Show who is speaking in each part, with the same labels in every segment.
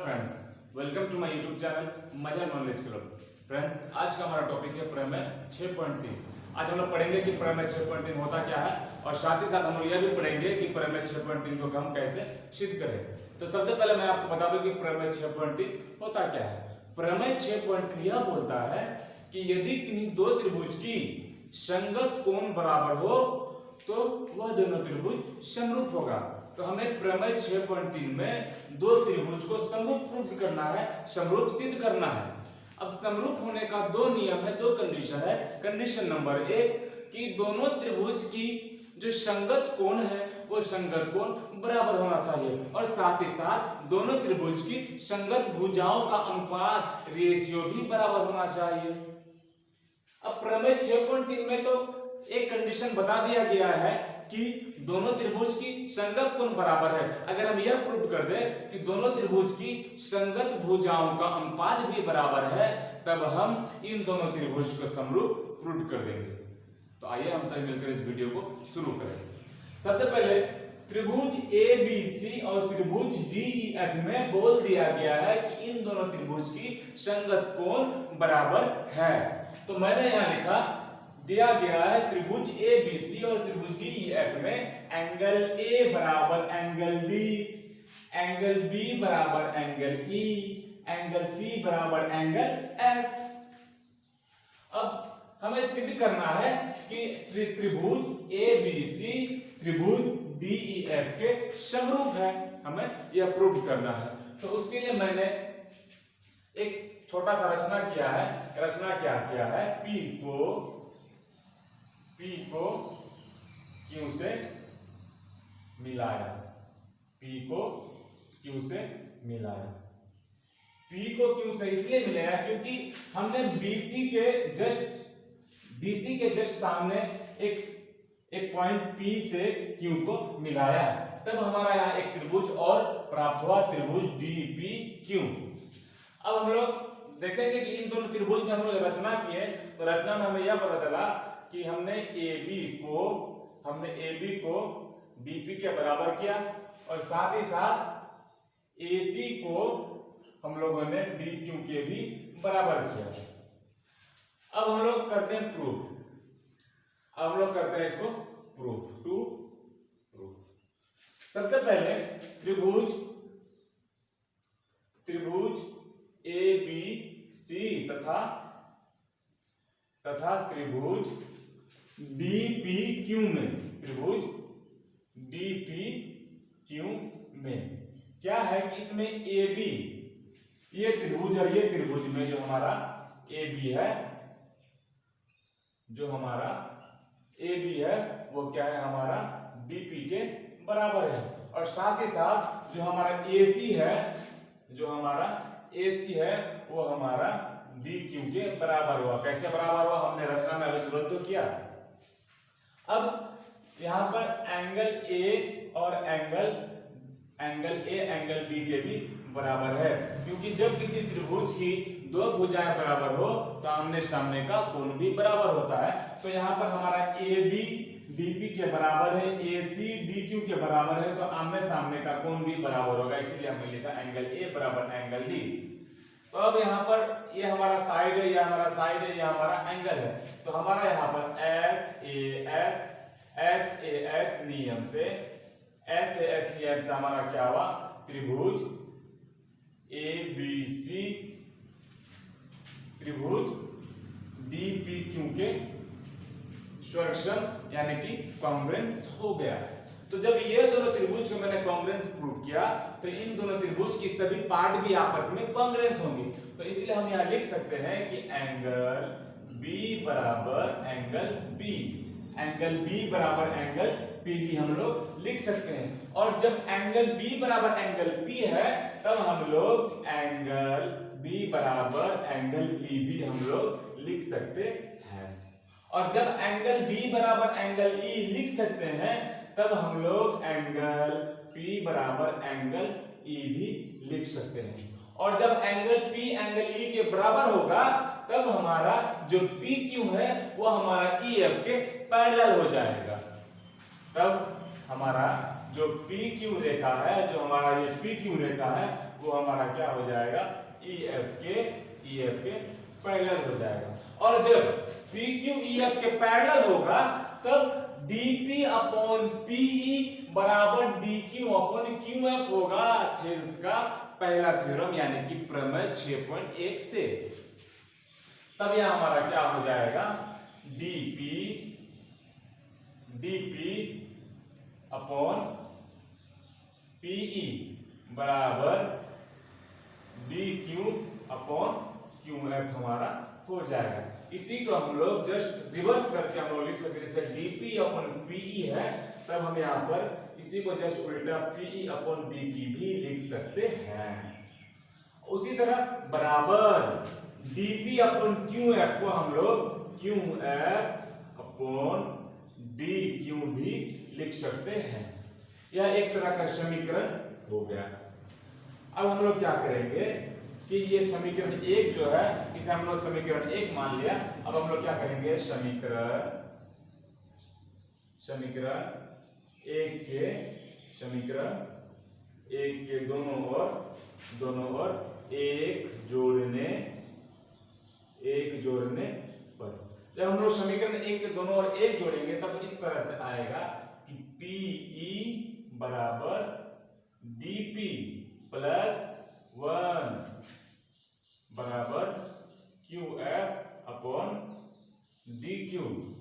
Speaker 1: Friends, welcome to my YouTube channel Maza knowledge club. Friends, आज का हमारा टॉपिक है प्रमेय 6.3। आज हम लोग पढ़ेंगे कि प्रमेय 6.3 होता क्या है और साथ ही साथ हम लोग यह भी पढ़ेंगे कि प्रमेय 6.3 को हम कैसे सिद्ध करें। तो सबसे पहले मैं आपको बता दूं कि प्रमेय 6.3 होता क्या है। प्रमेय 6.3 यह बोलता है कि यदि किन्हीं दो त्रिभुज की संगत कोण बराबर हो तो वह दोनों त्रिभुज समरूप होगा। तो हमें प्रमेय 6.3 में दो त्रिभुज को समरूप प्रूव करना है, समरूप सिद्ध करना है। अब समरूप होने का दो नियम है, दो कंडीशन है। कंडीशन नंबर 1 कि दोनों त्रिभुज की जो संगत कोण है वो संगत कोण बराबर होना चाहिए और साथ ही साथ दोनों त्रिभुज की संगत भुजाओं का अनुपात रेशियो भी बराबर होना चाहिए। अब प्रमेय 6.3 में तो एक कंडीशन बता दिया गया है कि दोनों त्रिभुज की संगत कोण बराबर है। अगर हम यह प्रूव कर दें कि दोनों त्रिभुज की संगत भुजाओं का अनुपात भी बराबर है, तब हम इन दोनों त्रिभुज को समरूप प्रूव कर देंगे। तो आइए हम सभी मिलकर इस वीडियो को शुरू करें। सबसे पहले त्रिभुज ABC और त्रिभुज DEF में बोल दिया गया है कि इन दोनों त्रिभुज की संगत कोण बराबर है। तो मैंने यहां लिखा दिया गया है त्रिभुज ABC और त्रिभुज DEF में एंगल A बराबर एंगल D, एंगल B बराबर एंगल E, एंगल C बराबर एंगल F। अब हमें सिद्ध करना है कि त्रिभुज ABC त्रिभुज DEF के समरूप है, हमें यह प्रूव करना है। तो उसके लिए मैंने एक छोटा सा रचना किया है। रचना क्या किया है, P को Q से मिलाया, P को Q से मिलाया। P को Q से इसलिए मिलाया क्योंकि हमने BC के जस्ट सामने एक पॉइंट P से Q को मिलाया, तब हमारा यहाँ एक त्रिभुज और प्राप्त हुआ, त्रिभुज DPQ। अब हम लोग देखेंगे कि इन दोनों त्रिभुज में हम लोग रचना किए, तो रचना में हमें यह पता चला कि हमने AB को DP के बराबर किया और साथ ही साथ AC को हम लोगों ने DQ के भी बराबर किया। अब हम लोग करते हैं प्रूफ। अब हम लोग करते हैं इसको प्रूफ टू प्रूफ। सबसे पहले त्रिभुज ABC तथा त्रिभुज DPQ में, त्रिभुज DPQ में क्या है कि इसमें AB, ये त्रिभुज और ये त्रिभुज में जो हमारा AB है, जो हमारा AB है वो क्या है, हमारा DP के बराबर है। और साथ ही साथ जो हमारा AC है वो हमारा DQ के बराबर हुआ। कैसे बराबर हुआ, हमने रचना में अभी तुरंत तो किया। अब यहां पर एंगल A और एंगल D के भी बराबर है, क्योंकि जब किसी त्रिभुज की दो भुजाएं बराबर हो तो आमने सामने का कोण भी बराबर होता है। तो यहाँ पर हमारा AB DP के बराबर है, AC DQ के बराबर है, तो आमने सामने का कोण भी बराबर होगा, इसीलिए हमने लिखा एंगल A बराबर एंगल D। तो अब यहाँ पर ये हमारा साइड है, ये हमारा साइड है, ये हमारा एंगल है। तो हमारा यहाँ पर SAS नियम से हमारा क्या हुआ, त्रिभुज ABC त्रिभुज DPQ के स्वरक्षम यानी कि कॉन्ग्रुएंस हो गया। तो जब ये दोनों त्रिभुज को मैंने कॉन्ग्रुएंस प्रूव किया तो इन दोनों त्रिभुज की सभी पार्ट भी आपस में कॉन्ग्रुएंस होंगी। तो इसलिए हम यहाँ लिख सकते हैं कि एंगल B बराबर एंगल P, एंगल B बराबर एंगल P भी हम लोग लिख सकते हैं। और जब एंगल B बराबर एंगल P है तब हम लोग एंगल B बराबर एंगल E भी हम लोग लिख सकते हैं। और जब एंगल B बराबर एंगल E लिख सकते हैं तब हम लोग एंगल P बराबर एंगल E भी लिख सकते हैं। और जब एंगल P एंगल E के बराबर होगा तब हमारा जो PQ है वो हमारा EF के पैरेलल हो जाएगा। तब हमारा जो PQ रेखा है, जो हमारा ये PQ रेखा है वो हमारा क्या हो जाएगा, EF के पैरेलल हो जाएगा। और जब PQ EF के पैरेलल होगा तब DP अपॉन PE बराबर DQ अपॉन QF होगा। थेल्स का पहला थ्योरम यानी कि प्रमेय 6.1 से। तब यह हमारा क्या हो जाएगा, DP अपॉन PE बराबर DQ अपॉन QF हमारा हो जाएगा। इसी को हम लोग जस्ट रिवर्स करके हम लोग लिख सकते हैं, जैसे DP अपॉन PE है तब हम यहाँ पर इसी को जस्ट उल्टा PE अपॉन DP भी लिख सकते हैं। उसी तरह बराबर DP अपॉन QF को हम लोग QF अपॉन DQ भी लिख सकते हैं। यह एक तरह का समीकरण हो गया। अब हम लोग क्या करेंगे कि ये समीकरण 1 जो है इसे हम लोग समीकरण 1 मान लिया। अब हम लोग क्या करेंगे, समीकरण 1 के दोनों ओर एक जोड़ने पर जब हम लोग समीकरण 1 के दोनों ओर 1 जोड़ेंगे तब इस तरह से आएगा कि PE बराबर DP प्लस 1 बराबर QF अपॉन DQ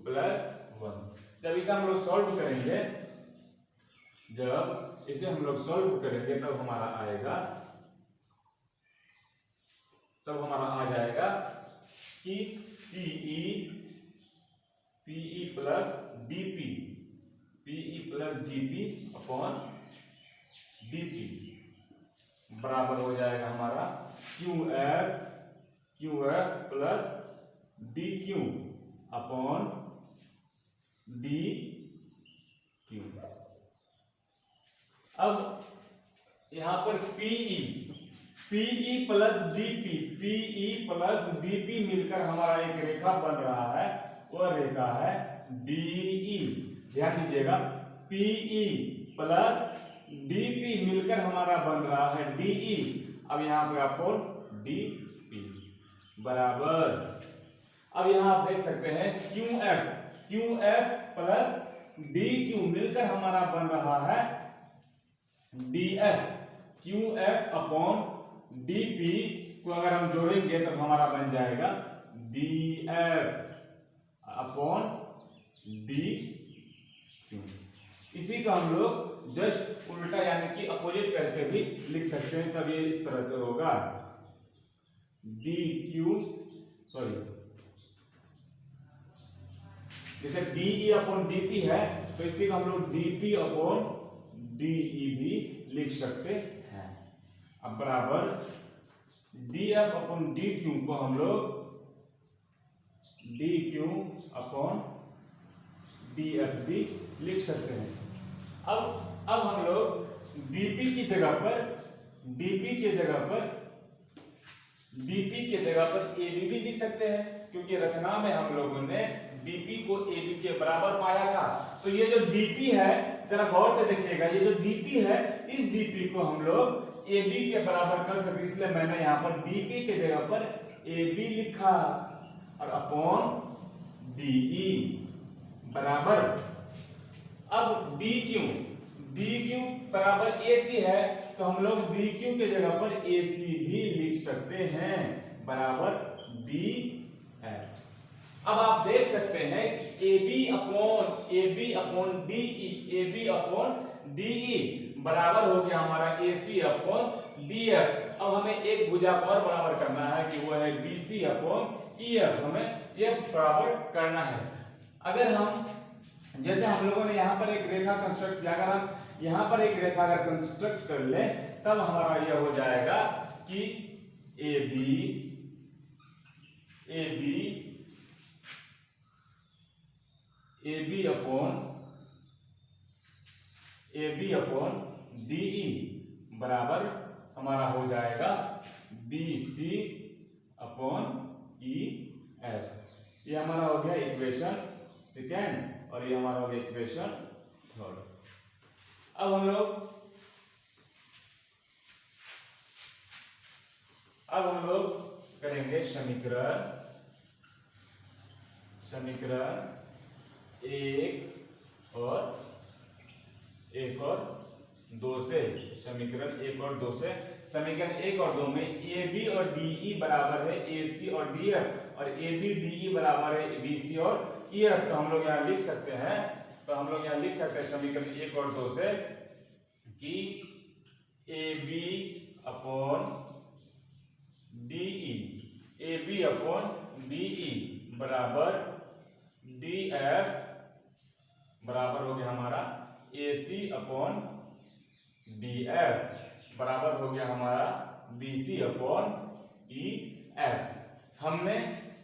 Speaker 1: प्लस 1। जब इसे हम लोग सॉल्व करेंगे तब हमारा आ जाएगा कि PE plus DP upon DP बराबर हो जाएगा हमारा QF plus DQ upon DQ। अब यहां पर PE प्लस DP मिलकर हमारा एक रेखा बन रहा है, वह रेखा है DE। ध्यान दीजिएगा, PE प्लस DP मिलकर हमारा बन रहा है DE। अब यहाँ पे अपॉन DP बराबर, अब यहाँ आप देख सकते हैं QF प्लस DQ मिलकर हमारा बन रहा है DF। QF अपॉन DP को अगर हम जोड़ेंगे तब हमारा बन जाएगा DF अपॉन DQ। इसी का हम लोग जस्ट उल्टा यानी कि अपोजिट करके भी लिख सकते हैं, तब ये इस तरह से होगा जैसे DE अपॉन DP है तो इसी को हम लोग DP अपॉन DE भी लिख सकते हैं। अब बराबर DF अपॉन DQ को हम लोग DQ अपॉन DF भी लिख सकते हैं। अब हम लोग DP की जगह पर AB भी लिख सकते हैं, क्योंकि रचना में हम लोगों ने DP को AB के बराबर पाया था। तो ये जो DP है, जरा गौर से देखिएगा, ये जो DP है इस DP को हम लोग AB के बराबर कर सकते, इसलिए मैंने यहाँ पर DP के जगह पर AB लिखा और अपॉन DE बराबर, अब DQ बराबर AC है तो हम लोग DQ के जगह पर AC भी लिख सकते हैं बराबर DF। अब आप देख सकते हैं कि AB अपॉन DE बराबर हो गया हमारा AC अपॉन DF। अब हमें एक भुजा और बराबर करना है कि वो है BC अपॉन EF, हमें ये बराबर करना है। अगर हम जैसे हम लोगों ने यहाँ पर एक रेखा कंस्ट्रक्ट किया, अगर हम यहाँ पर एक रेखा अगर कंस्ट्रक्ट कर ले तब हमारा यह हो जाएगा कि AB अपॉन DE बराबर हमारा हो जाएगा BC अपॉन EF। ये हमारा हो गया इक्वेशन सेकेंड और ये हमारा हो गया इक्वेशन थर्ड। अब हम लोग अब हम लोग करेंगे समीकरण एक और दो से। समीकरण 1 और 2 से। समीकरण 1 और 2 में ए बी और डी ई बराबर है ए सी और डी एफ, और ए बी डी ई बराबर है बी सी और ई एफ। तो हम लोग यहाँ लिख सकते हैं समीकरण 1 और 2 से कि A B upon D E बराबर डी एफ बराबर हो गया हमारा A C upon D F बराबर हो गया हमारा B C upon E F. हमने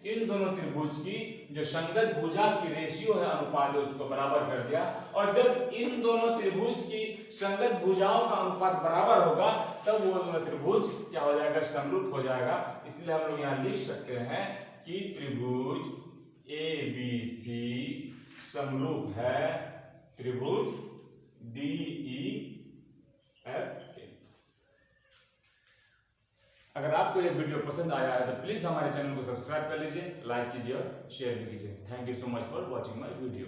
Speaker 1: इन दोनों त्रिभुज की जो संगत भुजा की रेशियो है, अनुपात है, उसको बराबर कर दिया। और जब इन दोनों त्रिभुज की संगत भुजाओं का अनुपात बराबर होगा तब वो दोनों त्रिभुज क्या हो जाएगा, समरूप हो जाएगा। इसलिए हम लोग यहाँ लिख सकते हैं कि त्रिभुज ए बी सी समरूप है त्रिभुज डी ई एफ के। अगर आपको ये वीडियो पसंद आया है तो प्लीज हमारे चैनल को सब्सक्राइब कर लीजिए, लाइक कीजिए और शेयर भी कीजिए। Thank you so much for watching my video.